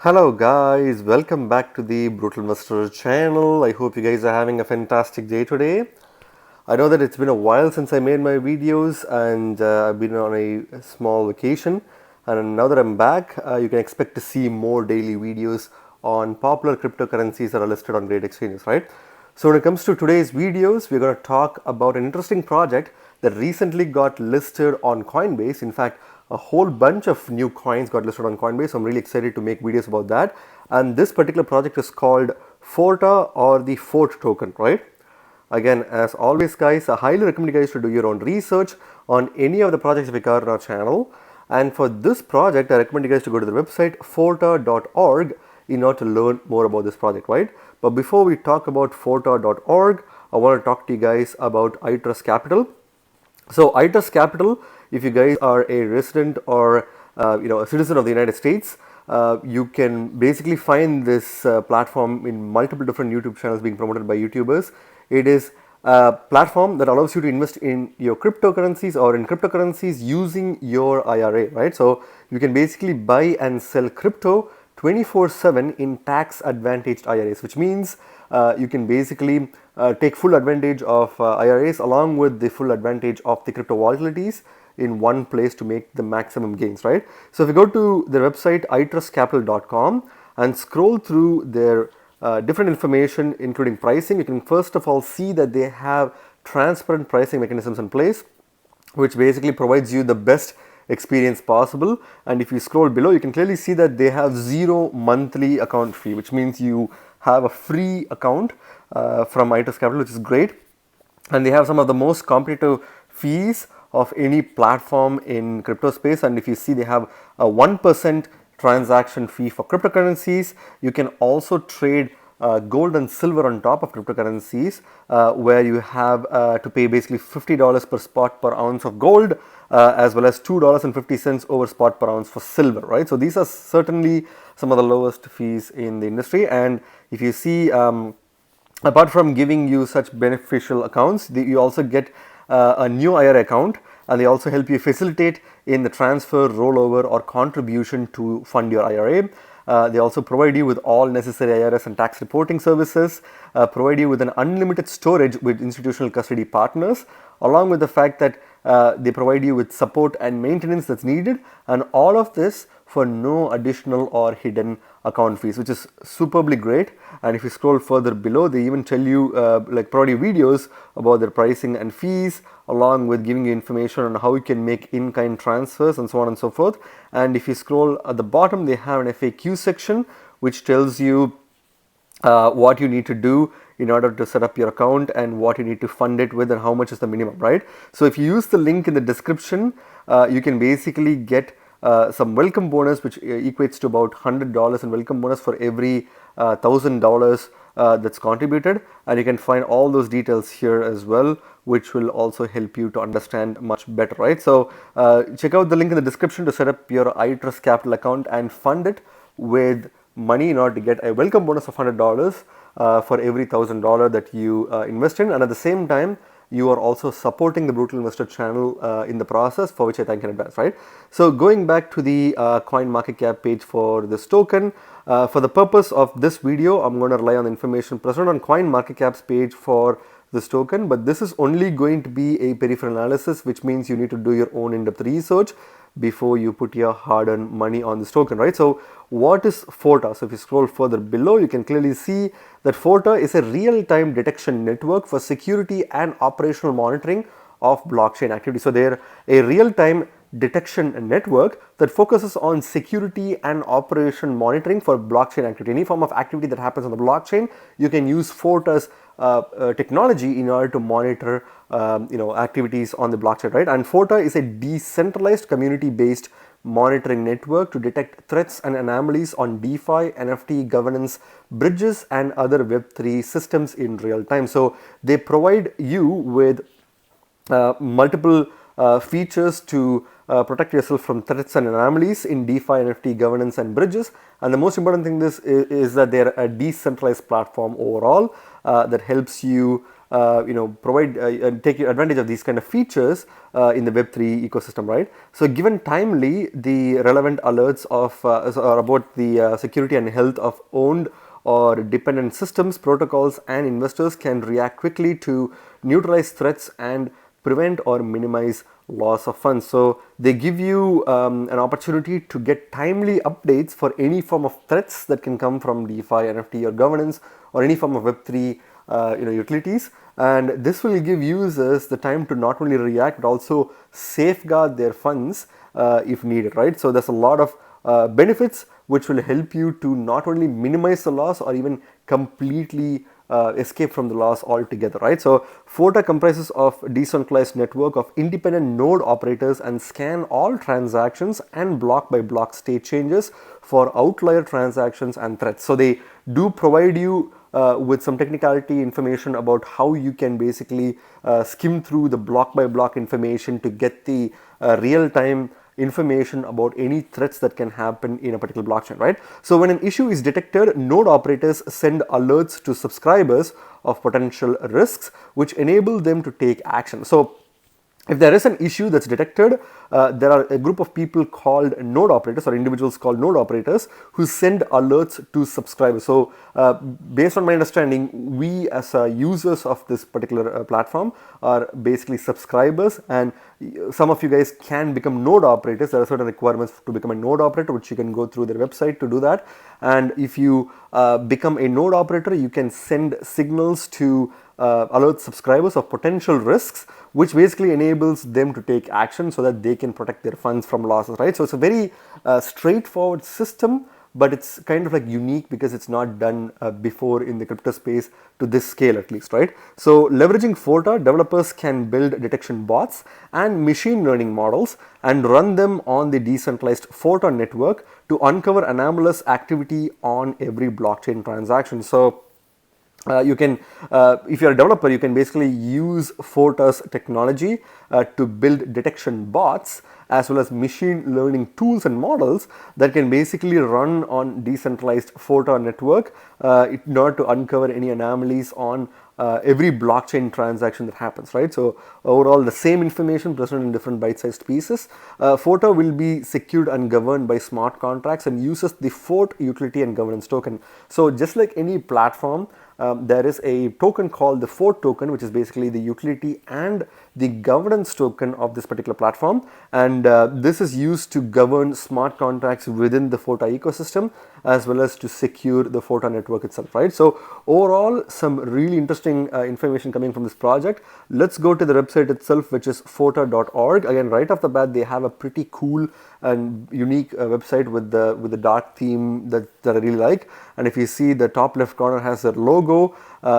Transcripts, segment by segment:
Hello guys, welcome back to the Brutal Investor channel. I hope you guys are having a fantastic day today. I know that it's been a while since I made my videos and I've been on a small vacation, and now that I'm back, you can expect to see more daily videos on popular cryptocurrencies that are listed on great exchanges, right? So when it comes to today's videos, we're going to talk about an interesting project that recently got listed on Coinbase. In fact, a whole bunch of new coins got listed on Coinbase. So I'm really excited to make videos about that. And this particular project is called Forta, or the Fort token, right? Again, as always guys, I highly recommend you guys to do your own research on any of the projects we cover on our channel. And for this project, I recommend you guys to go to the website forta.org in order to learn more about this project, right? But before we talk about forta.org, I want to talk to you guys about iTrust Capital. So iTrust Capital, if you guys are a resident or a citizen of the United States, you can basically find this platform in multiple different YouTube channels being promoted by YouTubers. It is a platform that allows you to invest in your cryptocurrencies or in cryptocurrencies using your IRA, right? So you can basically buy and sell crypto 24/7 in tax advantaged IRAs, which means you can basically take full advantage of IRAs along with the full advantage of the crypto volatilities in one place to make the maximum gains, right? So if you go to the website itrustcapital.com and scroll through their different information including pricing, you can first of all see that they have transparent pricing mechanisms in place, which basically provides you the best experience possible. And if you scroll below, you can clearly see that they have 0 monthly account fee, which means you have a free account from iTrust Capital, which is great. And they have some of the most competitive fees of any platform in crypto space. And if you see, they have a 1% transaction fee for cryptocurrencies. You can also trade gold and silver on top of cryptocurrencies, where you have to pay basically $50 per spot per ounce of gold, as well as $2.50 over spot per ounce for silver, right? So these are certainly some of the lowest fees in the industry. And if you see, apart from giving you such beneficial accounts, you also get a new IRA account, and they also help you facilitate in the transfer, rollover, or contribution to fund your IRA. They also provide you with all necessary IRS and tax reporting services, provide you with an unlimited storage with institutional custody partners, along with the fact that they provide you with support and maintenance that's needed, and all of this for no additional or hidden account fees, which is superbly great. And if you scroll further below, they even tell you provide you videos about their pricing and fees, along with giving you information on how you can make in-kind transfers and so on and so forth. And if you scroll at the bottom, they have an FAQ section which tells you what you need to do in order to set up your account and what you need to fund it with and how much is the minimum, right? So if you use the link in the description, you can basically get some welcome bonus, which equates to about $100 in welcome bonus for every $1,000 that's contributed. And you can find all those details here as well, which will also help you to understand much better, right? So check out the link in the description to set up your iTrust Capital account and fund it with money in order to get a welcome bonus of $100 for every $1,000 that you invest in. And at the same time, you are also supporting the Brutal Investor channel in the process, for which I thank in advance, right? So going back to the coin market cap page for this token, for the purpose of this video, I'm going to rely on the information present on coin market cap's page for this token, but this is only going to be a peripheral analysis, which means you need to do your own in-depth research before you put your hard-earned money on this token, right? So what is Forta? So if you scroll further below, you can clearly see that Forta is a real-time detection network for security and operational monitoring of blockchain activity. So they're a real-time detection network that focuses on security and operation monitoring for blockchain activity. Any form of activity that happens on the blockchain, you can use Forta's technology in order to monitor activities on the blockchain, right? And Forta is a decentralized community-based monitoring network to detect threats and anomalies on DeFi, NFT, governance, bridges, and other Web3 systems in real time. So they provide you with multiple features to protect yourself from threats and anomalies in DeFi, NFT, governance, and bridges. And the most important thing is that they're a decentralized platform overall that helps you provide and take advantage of these kind of features in the Web3 ecosystem, right? So given timely, the relevant alerts are about the security and health of owned or dependent systems, protocols, and investors can react quickly to neutralize threats and prevent or minimize loss of funds. So they give you an opportunity to get timely updates for any form of threats that can come from DeFi, NFT, or governance, or any form of Web3 utilities. And this will give users the time to not only react but also safeguard their funds if needed, right? So there's a lot of benefits which will help you to not only minimize the loss or even completely escape from the loss altogether, right? So Forta comprises of decentralized network of independent node operators and scan all transactions and block by block state changes for outlier transactions and threats. So they do provide you with some technicality information about how you can basically skim through the block by block information to get the real-time information about any threats that can happen in a particular blockchain, right? So when an issue is detected, node operators send alerts to subscribers of potential risks, which enable them to take action. So if there is an issue that's detected, there are a group of people called node operators, or individuals called node operators, who send alerts to subscribers. So based on my understanding, we as users of this particular platform are basically subscribers, and some of you guys can become node operators. There are certain requirements to become a node operator, which you can go through their website to do that. And if you become a node operator, you can send signals to alert subscribers of potential risks, which basically enables them to take action so that they can protect their funds from losses, right? So it's a very straightforward system, but it's kind of like unique because it's not done before in the crypto space to this scale, at least, right? So leveraging Forta, developers can build detection bots and machine learning models and run them on the decentralized Forta network to uncover anomalous activity on every blockchain transaction. So you can, if you're a developer, you can basically use Forta's technology to build detection bots as well as machine learning tools and models that can basically run on decentralized Forta network in order to uncover any anomalies on every blockchain transaction that happens, right? So overall, the same information presented in different bite-sized pieces. Forta will be secured and governed by smart contracts and uses the Fort utility and governance token. So just like any platform, there is a token called the Fort token, which is basically the utility and the governance token of this particular platform, and this is used to govern smart contracts within the Forta ecosystem as well as to secure the Forta network itself, right? So overall, some really interesting information coming from this project. Let's go to the website itself, which is forta.org. Again, right off the bat, they have a pretty cool and unique website with the dark theme that I really like. And if you see, the top left corner has their logo.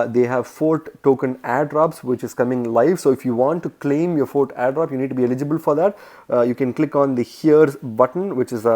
They have Fort token airdrops, which is coming live. So if you want to claim your Fort airdrop, you need to be eligible for that. You can click on the here button, which is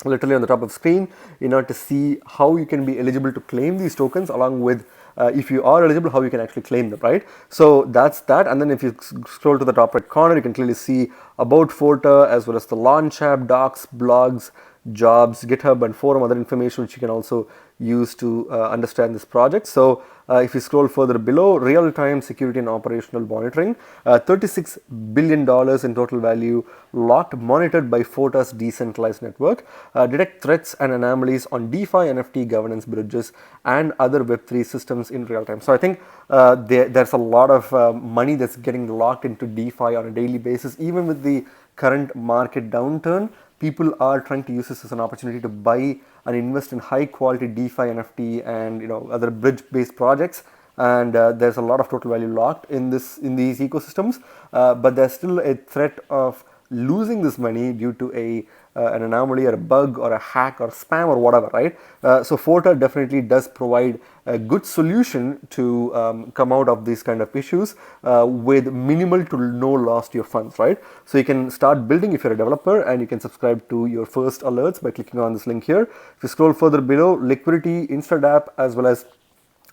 literally on the top of the screen, in order to see how you can be eligible to claim these tokens, along with if you are eligible, how you can actually claim them, right? So that's that. And then if you scroll to the top right corner, you can clearly see about Forta as well as the launch app, docs, blogs, jobs, GitHub, and forum, other information which you can also use to understand this project. So if you scroll further below, real-time security and operational monitoring, $36 billion in total value locked, monitored by Forta's decentralized network, detect threats and anomalies on DeFi, NFT, governance bridges, and other Web3 systems in real time. So I think there's a lot of money that's getting locked into DeFi on a daily basis. Even with the current market downturn, people are trying to use this as an opportunity to buy and invest in high quality DeFi, NFT, and other bridge based projects. And there's a lot of total value locked in these ecosystems, but there's still a threat of losing this money due to an anomaly or a bug or a hack or spam or whatever, right? So Forta definitely does provide a good solution to come out of these kind of issues with minimal to no loss to your funds, right? So you can start building if you're a developer, and you can subscribe to your first alerts by clicking on this link here. If you scroll further below, Liquidity, InstantApp, as well as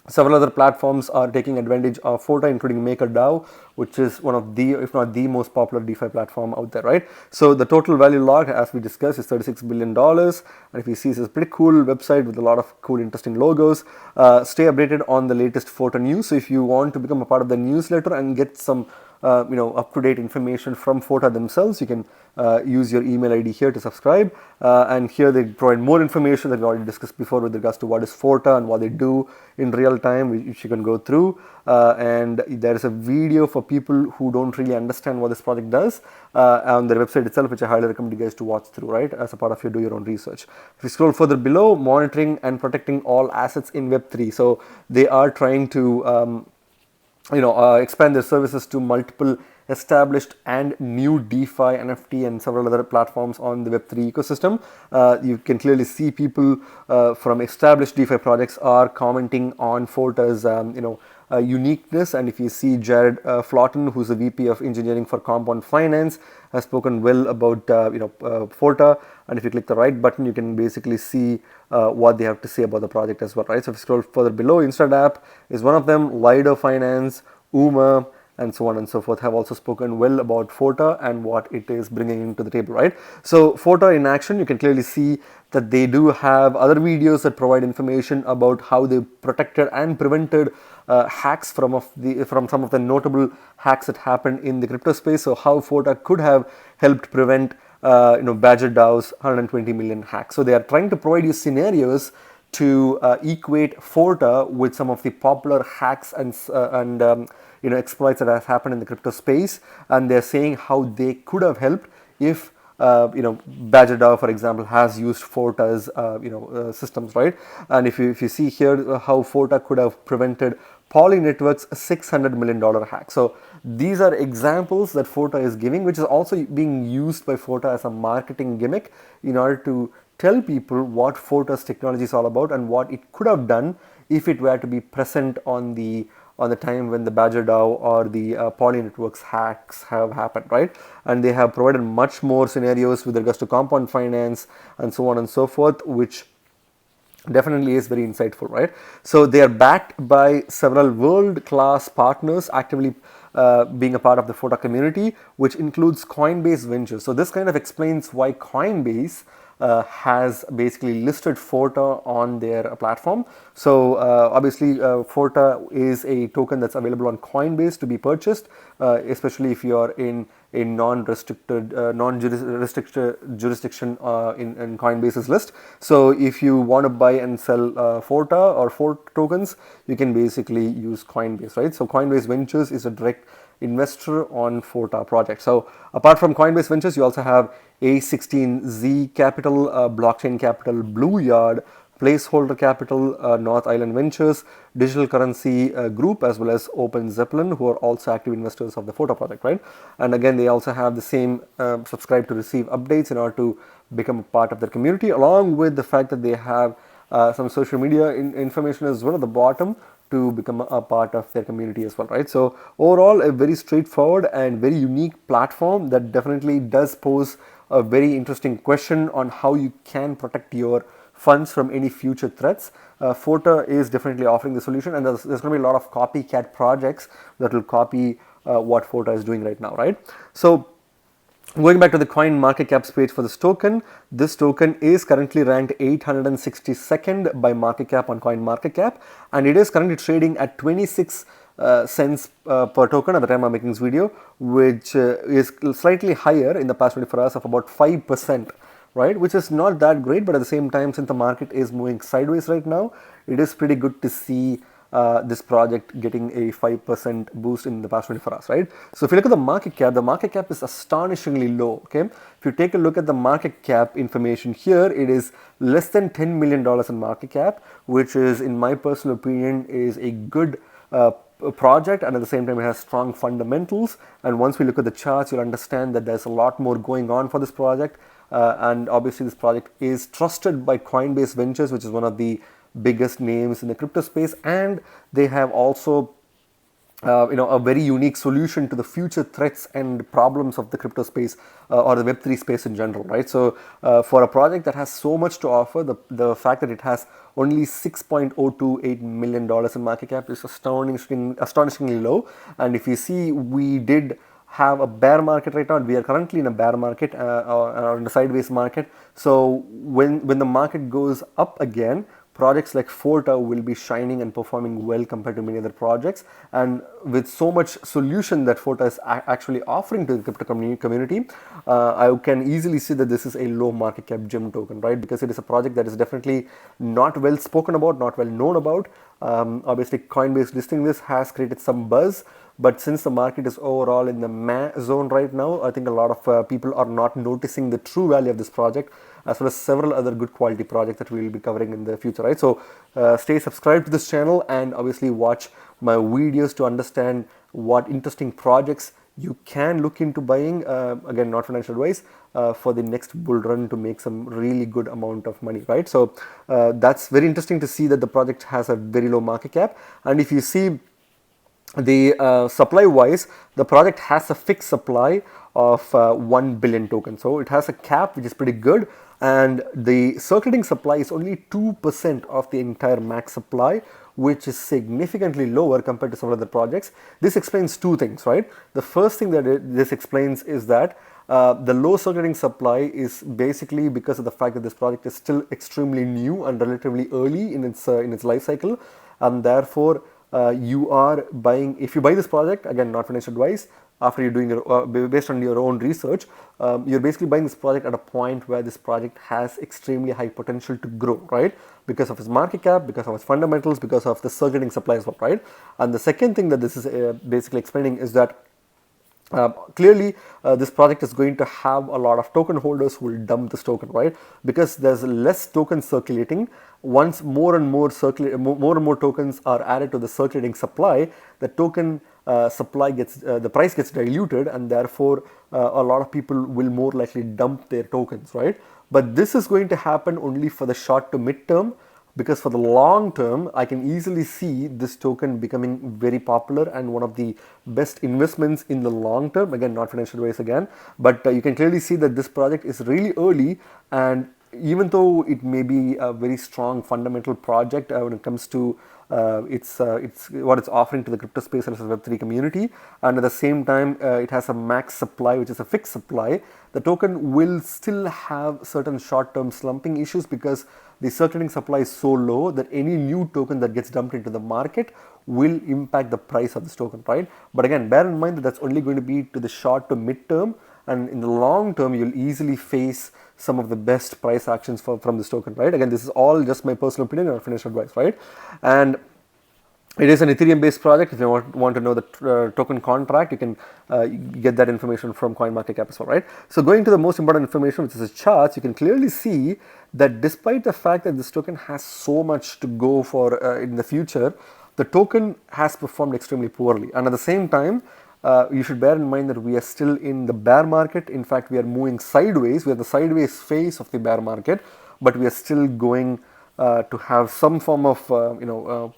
several other platforms are taking advantage of Forta, including MakerDAO, which is one of the, if not the most popular DeFi platform out there, right? So the total value locked, as we discussed, is $36 billion. And if you see, it's a pretty cool website with a lot of cool, interesting logos. Stay updated on the latest Forta news. So if you want to become a part of the newsletter and get some up-to-date information from Forta themselves, you can use your email ID here to subscribe. And here they provide more information that we already discussed before with regards to what is Forta and what they do in real time, which you can go through. And there is a video for people who don't really understand what this project does on their website itself, which I highly recommend you guys to watch through, right, as a part of your do your own research. If you scroll further below, monitoring and protecting all assets in Web3. So they are trying to expand their services to multiple established and new DeFi, NFT, and several other platforms on the Web3 ecosystem. You can clearly see people from established DeFi projects are commenting on Forta's, uniqueness. And if you see Jared Flaughton, who's the VP of Engineering for Compound Finance, has spoken well about Forta. And if you click the right button, you can basically see what they have to say about the project as well, right? So if you scroll further below, Instadap is one of them, Lido Finance, Uma, and so on and so forth have also spoken well about Forta and what it is bringing into the table, right? So Forta in action, you can clearly see that they do have other videos that provide information about how they protected and prevented hacks from some of the notable hacks that happened in the crypto space. So how Forta could have helped prevent Badger DAO's 120 million hacks. So they are trying to provide you scenarios to equate Forta with some of the popular hacks and exploits that have happened in the crypto space, and they're saying how they could have helped if Badger DAO, for example, has used Forta's systems, right? And if you see here how Forta could have prevented Poly Network's $600 million hack. So these are examples that Forta is giving, which is also being used by Forta as a marketing gimmick in order to tell people what Forta's technology is all about and what it could have done if it were to be present on the time when the Badger DAO or the Poly Networks hacks have happened, right? And they have provided much more scenarios with regards to compound finance and so on and so forth, which definitely is very insightful, right? So they are backed by several world-class partners actively being a part of the Forta community, which includes Coinbase Ventures. So this kind of explains why Coinbase has basically listed Forta on their platform. So obviously Forta is a token that's available on Coinbase to be purchased, especially if you are in a non-restricted, non-jurisdiction in Coinbase's list. So if you want to buy and sell Forta or Forta tokens, you can basically use Coinbase, right? So Coinbase Ventures is a direct investor on Forta project. So apart from Coinbase Ventures, you also have A16Z Capital, Blockchain Capital, Blue Yard, Placeholder Capital, North Island Ventures, Digital Currency Group, as well as Open Zeppelin, who are also active investors of the Forta project, right? And again, they also have the same subscribe to receive updates in order to become a part of their community, along with the fact that they have some social media information as well at the bottom to become a part of their community as well, right? So overall, a very straightforward and very unique platform that definitely does pose a very interesting question on how you can protect your funds from any future threats. Forta is definitely offering the solution, and there's going to be a lot of copycat projects that will copy what Forta is doing right now, right? So going back to the coin market cap page for this token is currently ranked 862nd by market cap on coin market cap, and it is currently trading at 26 cents per token at the time I'm making this video, which is slightly higher in the past 24 hours of about 5%, right? Which is not that great, but at the same time, since the market is moving sideways right now, it is pretty good to see this project getting a 5% boost in the past 24 hours, right? So if you look at the market cap is astonishingly low, okay? If you take a look at the market cap information here, it is less than $10 million in market cap, which is, in my personal opinion, is a good project, and at the same time it has strong fundamentals. And once we look at the charts, you'll understand that there's a lot more going on for this project. And obviously this project is trusted by Coinbase Ventures, which is one of the biggest names in the crypto space, and they have also a very unique solution to the future threats and problems of the crypto space or the Web3 space in general, right? So, for a project that has so much to offer, the fact that it has only $6.028 million in market cap is astonishingly low. And if you see, we did have a bear market right now. We are currently in a bear market or in a sideways market. So when the market goes up again, projects like Forta will be shining and performing well compared to many other projects. And with so much solution that Forta is actually offering to the crypto community, I can easily see that this is a low market cap gem token, right? Because it is a project that is definitely not well spoken about, not well known about. Obviously, Coinbase listing this has created some buzz, but since the market is overall in the meh zone right now, I think a lot of people are not noticing the true value of this project, as well as several other good quality projects that we will be covering in the future, right? So stay subscribed to this channel and obviously watch my videos to understand what interesting projects you can look into buying, again, not financial advice, for the next bull run to make some really good amount of money, right? So that's very interesting to see that the project has a very low market cap. And if you see the supply wise, the project has a fixed supply of 1 billion tokens. So it has a cap which is pretty good, and the circulating supply is only 2% of the entire max supply, which is significantly lower compared to some other projects. This explains two things, right? The first thing that this explains is that the low circulating supply is basically because of the fact that this project is still extremely new and relatively early in its life cycle, and therefore you are buying, if you buy this project, again, not financial advice, after you're doing your based on your own research, you're basically buying this project at a point where this project has extremely high potential to grow, right? Because of its market cap, because of its fundamentals, because of the circulating supply as well, right? And the second thing that this is basically explaining is that clearly, this project is going to have a lot of token holders who will dump this token, right? Because there's less tokens circulating. Once more and more tokens are added to the circulating supply, the token supply gets the price gets diluted, and therefore a lot of people will more likely dump their tokens, right? But this is going to happen only for the short to mid term, because for the long term, I can easily see this token becoming very popular and one of the best investments in the long term. Again, not financial advice again, but you can clearly see that this project is really early, and even though it may be a very strong fundamental project when it comes to it's what it's offering to the crypto space and Web3 community, and at the same time it has a max supply, which is a fixed supply, the token will still have certain short-term slumping issues because the circulating supply is so low that any new token that gets dumped into the market will impact the price of this token, right? But again, bear in mind that that's only going to be to the short to mid term, and in the long term, you'll easily face some of the best price actions from this token, right? Again, this is all just my personal opinion or financial advice, right? And it is an Ethereum based project. If you want to know the token contract, you can get that information from CoinMarketCap as well, right? So going to the most important information, which is the charts, you can clearly see that despite the fact that this token has so much to go for in the future, the token has performed extremely poorly. And at the same time, you should bear in mind that we are still in the bear market. In fact, we are moving sideways. We are the sideways phase of the bear market, but we are still going to have some form of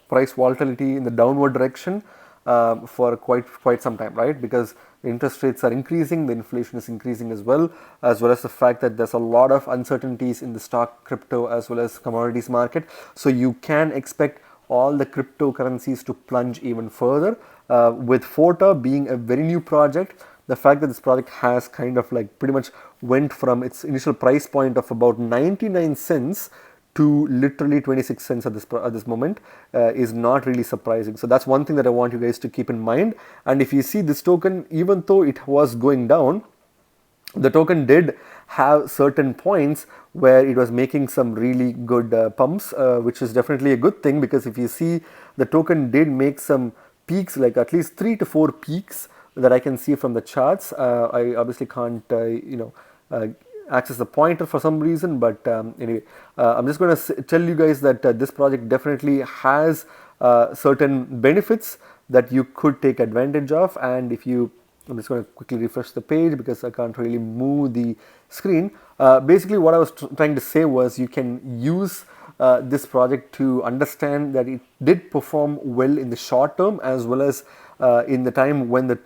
price volatility in the downward direction for quite some time, right? Because the interest rates are increasing, the inflation is increasing as well as the fact that there's a lot of uncertainties in the stock, crypto, as well as commodities market. So you can expect all the cryptocurrencies to plunge even further. With Forta being a very new project, the fact that this project has kind of like pretty much went from its initial price point of about 99 cents to literally 26 cents at this moment is not really surprising. So that's one thing that I want you guys to keep in mind. And if you see this token, even though it was going down, the token did have certain points where it was making some really good pumps, which is definitely a good thing, because if you see, the token did make some peaks, like at least 3 to 4 peaks that I can see from the charts. I obviously can't access the pointer for some reason, but anyway, I'm just going to tell you guys that this project definitely has certain benefits that you could take advantage of. And if you, I'm just going to quickly refresh the page because I can't really move the screen. Basically what I was trying to say was you can use this project to understand that it did perform well in the short term, as well as in the time when the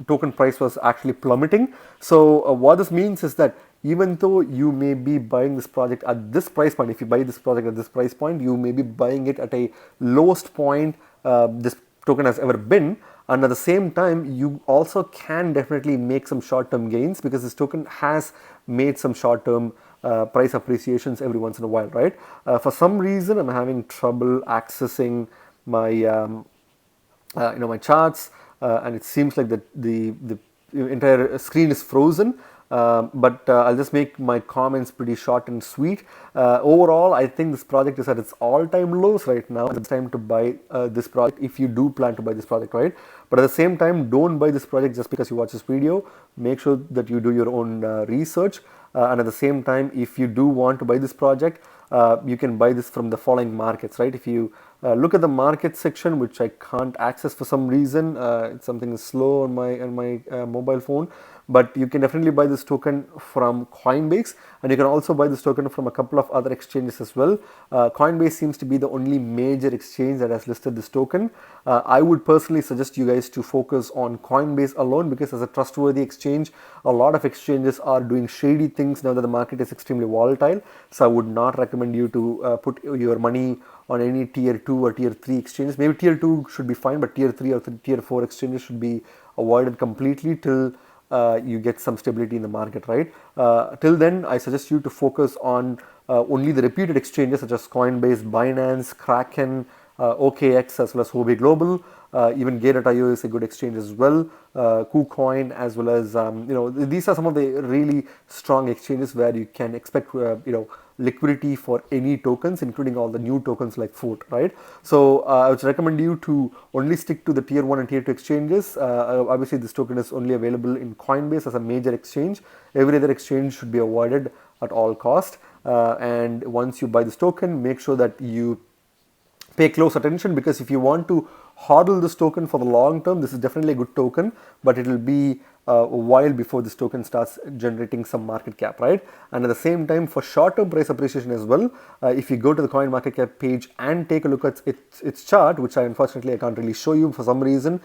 token price was actually plummeting. So what this means is that even though you may be buying this project at this price point, if you buy this project at this price point, you may be buying it at a lowest point this token has ever been, and at the same time you also can definitely make some short-term gains because this token has made some short-term price appreciations every once in a while, right? For some reason I'm having trouble accessing my my charts, and it seems like the entire screen is frozen. But I'll just make my comments pretty short and sweet. Overall, I think this project is at its all-time lows right now. It's time to buy this project if you do plan to buy this project, right? But at the same time, don't buy this project just because you watch this video. Make sure that you do your own research. And at the same time, if you do want to buy this project, you can buy this from the following markets, right? If you look at the market section, which I can't access for some reason, it's something slow on my mobile phone, but you can definitely buy this token from Coinbase, and you can also buy this token from a couple of other exchanges as well. Coinbase seems to be the only major exchange that has listed this token. I would personally suggest you guys to focus on Coinbase alone because as a trustworthy exchange, a lot of exchanges are doing shady things now that the market is extremely volatile. So I would not recommend you to put your money on any tier 2 or tier 3 exchanges. Maybe tier 2 should be fine, but tier 3 or tier 4 exchanges should be avoided completely till you get some stability in the market, right? Till then, I suggest you to focus on only the reputed exchanges such as Coinbase, Binance, Kraken, OKX, as well as Huobi Global. Even Gate.io is a good exchange as well. KuCoin, as well as these are some of the really strong exchanges where you can expect liquidity for any tokens, including all the new tokens like Forta, right? So I would recommend you to only stick to the tier 1 and tier 2 exchanges. Obviously, this token is only available in Coinbase as a major exchange. Every other exchange should be avoided at all cost. And once you buy this token, make sure that you pay close attention, because if you want to hodl this token for the long term, this is definitely a good token, but it will be a while before this token starts generating some market cap, right? And at the same time, for short-term price appreciation as well, if you go to the coin market cap page and take a look at its chart, which unfortunately I can't really show you for some reason,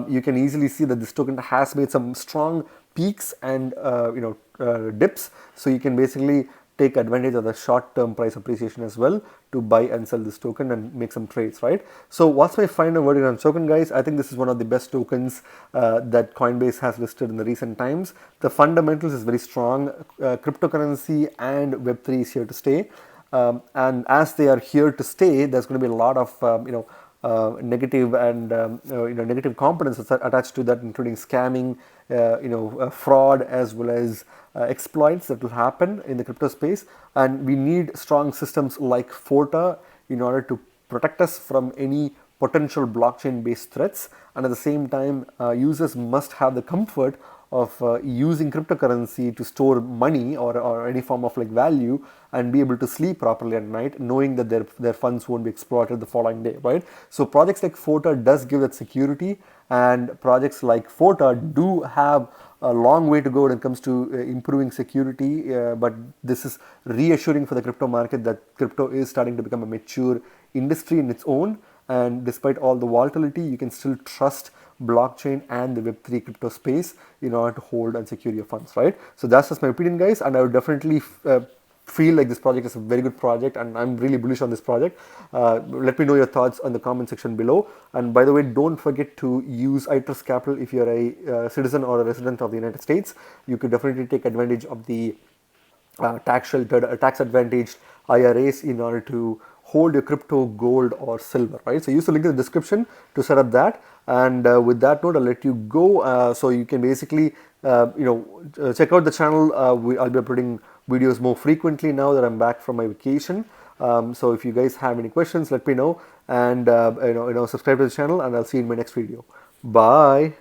you can easily see that this token has made some strong peaks and dips. So you can basically take advantage of the short-term price appreciation as well to buy and sell this token and make some trades, right? So what's my final verdict on token, guys? I think this is one of the best tokens that Coinbase has listed in the recent times. The fundamentals is very strong. Cryptocurrency and Web3 is here to stay. And as they are here to stay, there's going to be a lot of negative and negative components attached to that, including scamming, fraud, as well as exploits that will happen in the crypto space. And we need strong systems like Forta in order to protect us from any potential blockchain based threats. And at the same time, users must have the comfort of using cryptocurrency to store money or any form of like value and be able to sleep properly at night, knowing that their funds won't be exploited the following day, right? So projects like Forta does give that security, and projects like Forta do have a long way to go when it comes to improving security, but this is reassuring for the crypto market that crypto is starting to become a mature industry in its own. And despite all the volatility, you can still trust blockchain and the Web3 crypto space in order to hold and secure your funds, right? So that's just my opinion, guys, and I would definitely feel like this project is a very good project, and I'm really bullish on this project. Let me know your thoughts on the comment section below. And by the way, don't forget to use iTrust Capital if you're a citizen or a resident of the United States. You could definitely take advantage of the tax sheltered, tax advantaged IRAs in order to hold your crypto, gold, or silver, right? So use the link in the description to set up that. And with that note, I'll let you go. So you can basically, check out the channel. I'll be uploading videos more frequently now that I'm back from my vacation. So if you guys have any questions, let me know. And subscribe to the channel, and I'll see you in my next video. Bye.